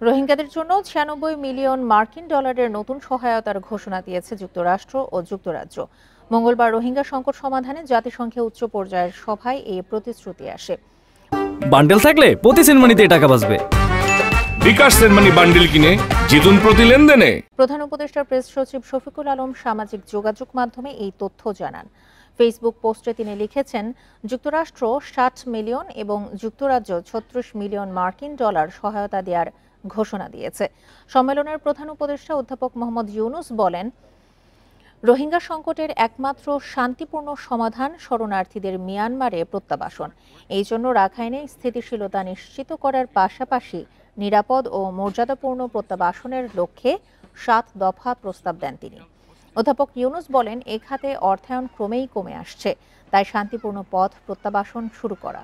রোহিঙ্গাদের জন্য ৯৬ মিলিয়ন মার্কিন ডলারের নতুন সহায়তার ঘোষণা দিয়েছে যুক্তরাষ্ট্র ও যুক্তরাজ্য। মঙ্গলবার রোহিঙ্গা সংকট সমাধানে জাতিসংঘে উচ্চ পর্যায়ের সভায় এই প্রতিশ্রুতি আসে। বান্ডেল থাকলে প্রতি সেনমানিতে টাকা বাঁচবে। বিকাশ সেনমানি বান্ডেল কিনে জিতুন প্রতি লেনদেনে। প্রধান উপদেষ্টার প্রেস সচিব শফিকুল আলম সামাজিক যোগাযোগ মাধ্যমে এই তথ্য জানান। ফেসবুক পোস্টে তিনি লিখেছেন, যুক্তরাষ্ট্র ৬০ মিলিয়ন এবং যুক্তরাজ্য ৩৬ মিলিয়ন মার্কিন ডলার সহায়তা দেওয়ার ঘোষণা দিয়েছে। সম্মেলনের প্রধান উপদেষ্টা অধ্যাপক মোহাম্মদ ইউনুস বলেন, রোহিঙ্গা সংকটের একমাত্র শান্তিপূর্ণ সমাধান শরণার্থীদের মিয়ানমারে প্রত্যাবাসন। এই জন্য রাখাইনে স্থিতিশীলতা নিশ্চিত করার পাশাপাশি নিরাপদ ও মর্যাদাপূর্ণ প্রত্যাবাসনের লক্ষ্যে ৭ দফা প্রস্তাব দেন তিনি। অধ্যাপক ইউনুস বলেন, এ খাতে অর্থায়ন ক্রমেই কমে আসছে, তাই শান্তিপূর্ণ পথ প্রত্যাবাসন শুরু করা।